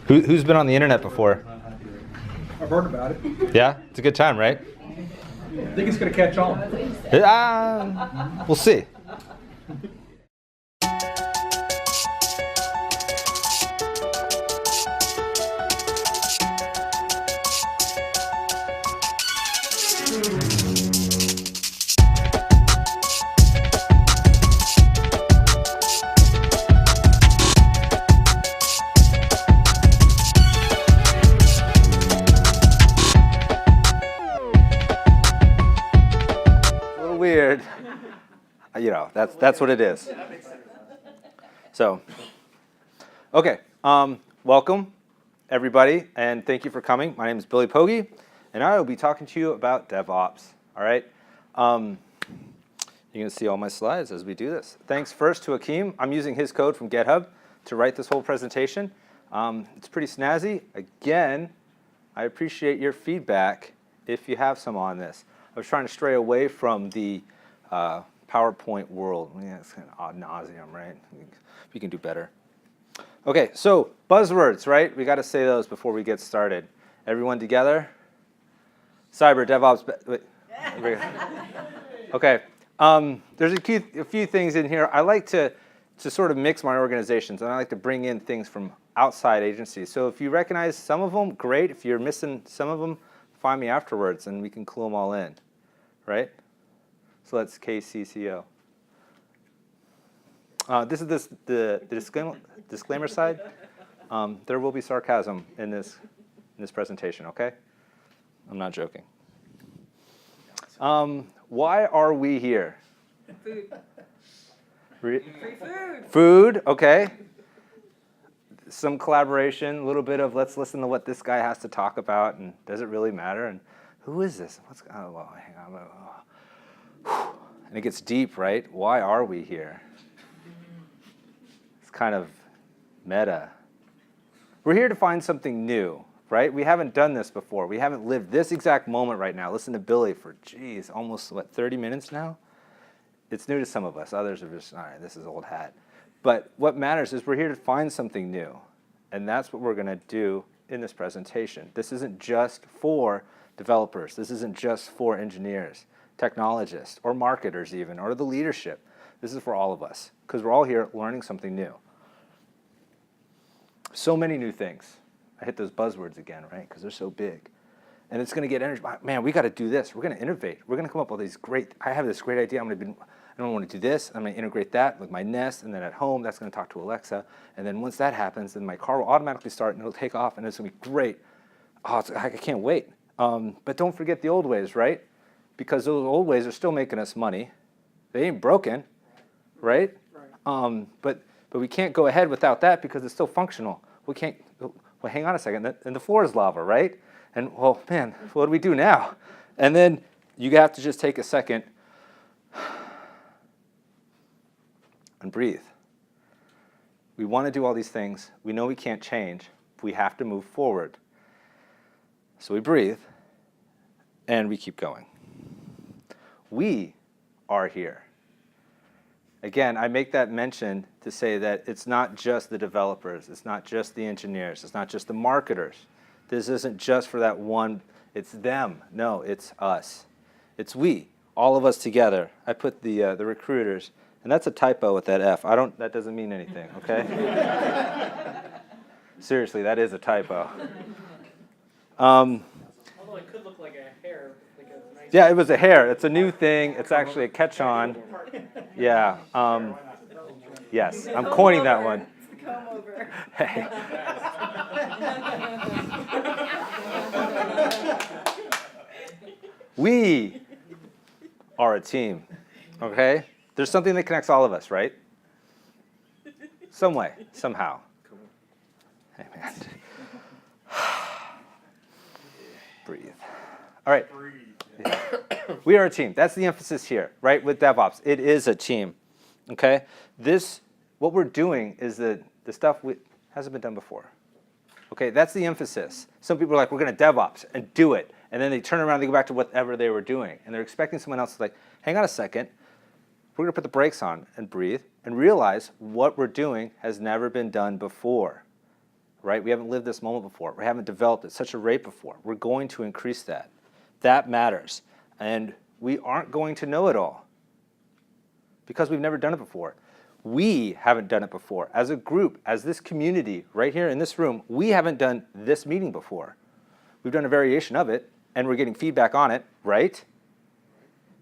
Who's been on the internet before? I've heard about it. Yeah, it's a good time, right? I think it's going to catch on. We'll see. Weird. You know, that's what it is. So, okay, welcome everybody, and thank you for coming. My name is Billy Pogge, and I will be talking to you about DevOps. All right, you're gonna see all my slides as we do this. Thanks first to Akeem. I'm using his code from GitHub to write this whole presentation. It's pretty snazzy. Again, I appreciate your feedback if you have some on this. I was trying to stray away from the PowerPoint world. Yeah, it's kind of ad nauseum, right? We can do better. Okay, so buzzwords, right? We got to say those before we get started. Everyone together? Cyber, DevOps. Wait. Okay. There's a few things in here. I like to sort of mix my organizations, and I like to bring in things from outside agencies. So if you recognize some of them, great. If you're missing some of them, find me afterwards, and we can clue them all in. Right? So let's KCCO. This is the disclaimer side. There will be sarcasm in this presentation, okay? I'm not joking. Why are we here? Food. Free food. Food, okay. Some collaboration, a little bit of let's listen to what this guy has to talk about, and does it really matter? And who is this? Well, hang on. And it gets deep, right? Why are we here? It's kind of meta. We're here to find something new, right? We haven't done this before. We haven't lived this exact moment right now. Listen to Billy for, geez, almost, 30 minutes now? It's new to some of us. Others are just, all right, this is old hat. But what matters is we're here to find something new. And that's what we're going to do in this presentation. This isn't just for developers. This isn't just for engineers, technologists, or marketers even, or the leadership. This is for all of us, because we're all here learning something new. So many new things. I hit those buzzwords again, right, because they're so big. And it's going to get energy. Man, we got to do this. We're going to innovate. We're going to come up with these great, I have this great idea. I don't want to do this. I'm going to integrate that with my Nest, and then at home, that's going to talk to Alexa. And then once that happens, then my car will automatically start, and it'll take off, and it's going to be great. Oh, I can't wait. But don't forget the old ways, right? Because those old ways are still making us money. They ain't broken, right? But we can't go ahead without that because it's still functional. We can't, well, hang on a second, and the floor is lava, right? And, well, man, what do we do now? And then you have to just take a second and breathe. We want to do all these things. We know we can't change. We have to move forward. So we breathe, and we keep going. We are here. Again, I make that mention to say that it's not just the developers, it's not just the engineers, it's not just the marketers. This isn't just for that one, it's them. No, it's us. It's we, all of us together. I put the recruiters, and that's a typo with that F. That doesn't mean anything, okay? Seriously, that is a typo. Although it could look like a hair. Nice Yeah, it was a hair. It's a new thing. It's actually a catch-on. Yeah. Yes, I'm coining that one. It's the comb over. Hey. We are a team, okay? There's something that connects all of us, right? Some way, somehow. Hey, man. Breathe. All right. Yeah. We are a team. That's the emphasis here, right? With DevOps, it is a team. Okay. What we're doing is the stuff hasn't been done before. Okay, that's the emphasis. Some people are like, we're going to DevOps and do it, and then they turn around and they go back to whatever they were doing, and they're expecting someone else to like, hang on a second. We're going to put the brakes on and breathe and realize what we're doing has never been done before. right? We haven't lived this moment before. We haven't developed at such a rate before. We're going to increase that. That matters. And we aren't going to know it all because we've never done it before. We haven't done it before. As a group, as this community right here in this room, we haven't done this meeting before. We've done a variation of it, and we're getting feedback on it, right?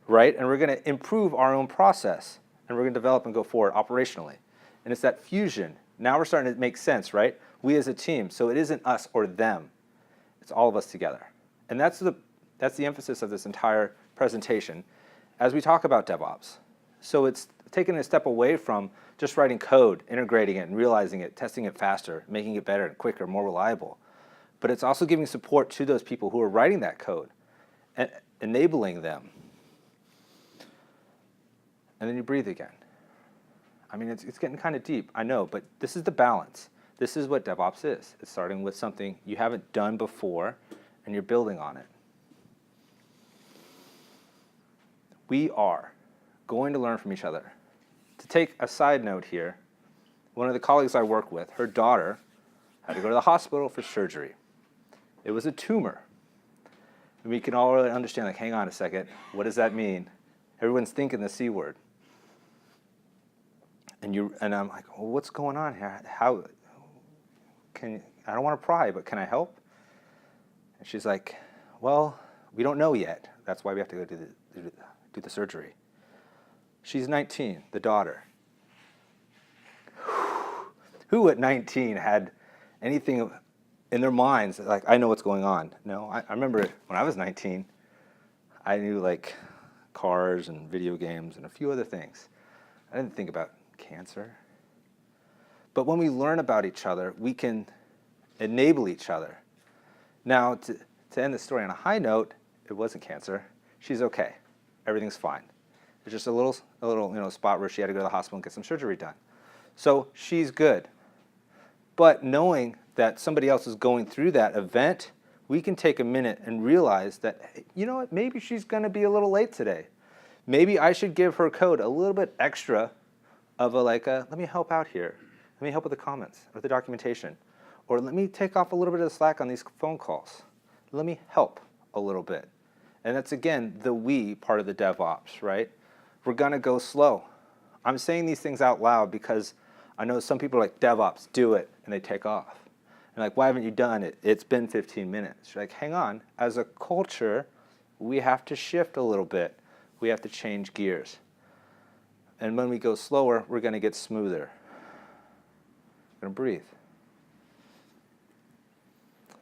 Right? And we're going to improve our own process, and we're going to develop and go forward operationally. And it's that fusion. Now we're starting to make sense, right? We as a team. So it isn't us or them. It's all of us together. And that's the emphasis of this entire presentation as we talk about DevOps. So it's taking a step away from just writing code, integrating it and realizing it, testing it faster, making it better and quicker, more reliable. But it's also giving support to those people who are writing that code and enabling them. And then you breathe again. I mean, it's getting kind of deep, I know, but this is the balance. This is what DevOps is. It's starting with something you haven't done before, and you're building on it. We are going to learn from each other. To take a side note here, one of the colleagues I work with, her daughter had to go to the hospital for surgery. It was a tumor. And we can all really understand, like, hang on a second, what does that mean? Everyone's thinking the C word. And I'm like, well, what's going on here? How can you, I don't want to pry, but can I help? And she's like, well, we don't know yet. That's why we have to go do the surgery. She's 19, the daughter. Who at 19 had anything in their minds like, I know what's going on? No, I remember when I was 19, I knew like cars and video games and a few other things. I didn't think about cancer. But when we learn about each other, we can enable each other. Now, to end the story on a high note, it wasn't cancer. She's okay. Everything's fine. There's just a little spot where she had to go to the hospital and get some surgery done. So she's good. But knowing that somebody else is going through that event, we can take a minute and realize that, you know what, maybe she's going to be a little late today. Maybe I should give her code a little bit extra of let me help out here. Let me help with the comments or the documentation. Or let me take off a little bit of the slack on these phone calls. Let me help a little bit. And that's, again, the we part of the DevOps, right? We're going to go slow. I'm saying these things out loud because I know some people are like, DevOps, do it, and they take off. And like, why haven't you done it? It's been 15 minutes. You're like, hang on. As a culture, we have to shift a little bit. We have to change gears. And when we go slower, we're going to get smoother. We're going to breathe.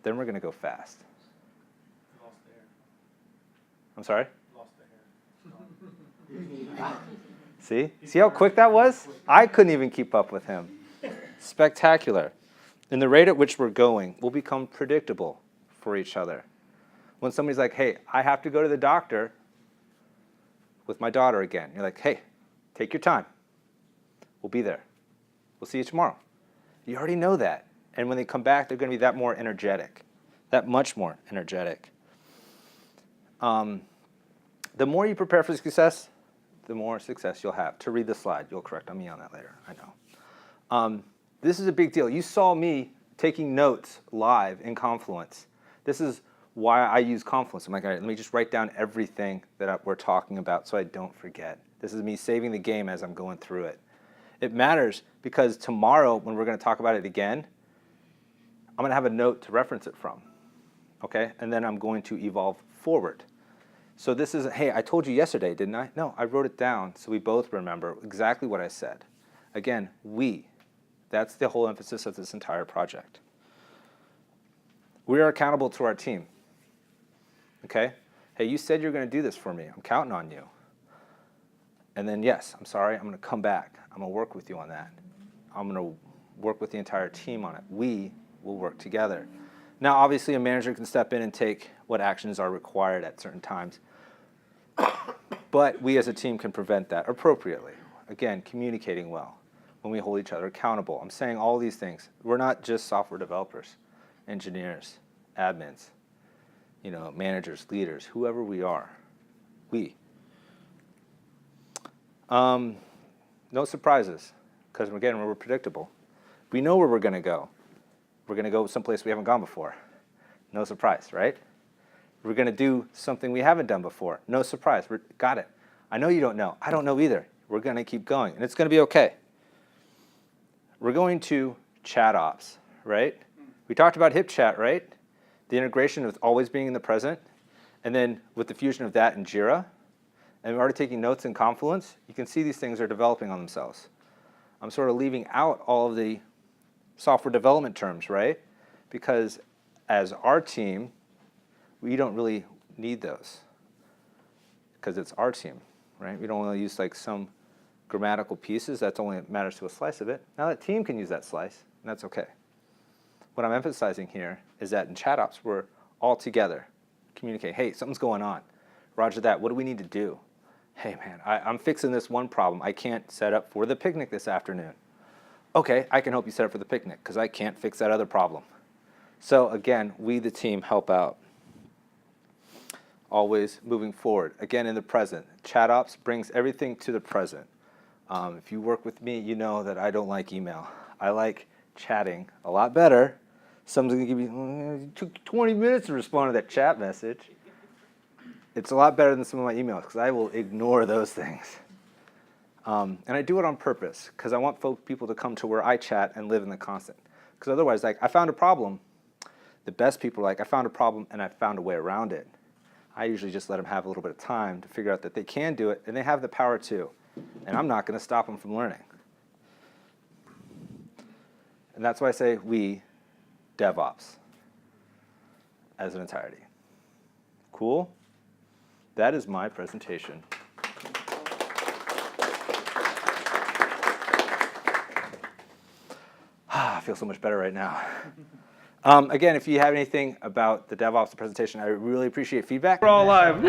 Then we're going to go fast. Lost the hair. I'm sorry? Lost the hair. See how quick that was? I couldn't even keep up with him. Spectacular. And the rate at which we're going will become predictable for each other. When somebody's like, hey, I have to go to the doctor with my daughter again. You're like, hey, take your time. We'll be there. We'll see you tomorrow. You already know that. And when they come back, they're going to be that more energetic, that much more energetic. The more you prepare for success, the more success you'll have. To read the slide, you'll correct me on that later, I know. This is a big deal. You saw me taking notes live in Confluence. This is why I use Confluence. I'm like, all right, let me just write down everything that we're talking about so I don't forget. This is me saving the game as I'm going through it. It matters because tomorrow, when we're going to talk about it again, I'm going to have a note to reference it from, okay? And then I'm going to evolve forward. So this is, hey, I told you yesterday, didn't I? No, I wrote it down so we both remember exactly what I said. Again, we. That's the whole emphasis of this entire project. We are accountable to our team, okay? Hey, you said you're going to do this for me. I'm counting on you. And then, yes, I'm sorry, I'm going to come back. I'm going to work with you on that. I'm going to work with the entire team on it. We will work together. Now, obviously, a manager can step in and take what actions are required at certain times. But we as a team can prevent that appropriately. Again, communicating well when we hold each other accountable. I'm saying all these things. We're not just software developers, engineers, admins, managers, leaders, whoever we are. We. No surprises, because again, we're predictable. We know where we're going to go. We're going to go someplace we haven't gone before. No surprise, right? We're going to do something we haven't done before. No surprise. Got it. I know you don't know. I don't know either. We're going to keep going, and it's going to be okay. We're going to chat ops, right? We talked about hip chat, right? The integration of always being in the present, and then with the fusion of that in Jira, and we're already taking notes in Confluence, you can see these things are developing on themselves. I'm sort of leaving out all of the software development terms, right? Because as our team, we don't really need those because it's our team, right? We don't want to use like some grammatical pieces. That's only matters to a slice of it. Now that team can use that slice, and that's okay. What I'm emphasizing here is that in chat ops, we're all together. Communicate, hey, something's going on. Roger that, what do we need to do? Hey man, I'm fixing this one problem. I can't set up for the picnic this afternoon. Okay, I can help you set up for the picnic because I can't fix that other problem. So again, we the team help out. Always moving forward. Again, in the present. Chat ops brings everything to the present. If you work with me, you know that I don't like email. I like chatting a lot better. Someone's going to give you, it took 20 minutes to respond to that chat message. It's a lot better than some of my emails because I will ignore those things. And I do it on purpose because I want people to come to where I chat and live in the constant. Because otherwise, like, I found a problem. The best people are like, I found a problem and I found a way around it. I usually just let them have a little bit of time to figure out that they can do it and they have the power to. And I'm not going to stop them from learning. And that's why I say we, DevOps, as an entirety. Cool? That is my presentation. I feel so much better right now. Again, if you have anything about the DevOps presentation, I really appreciate feedback. We're all live.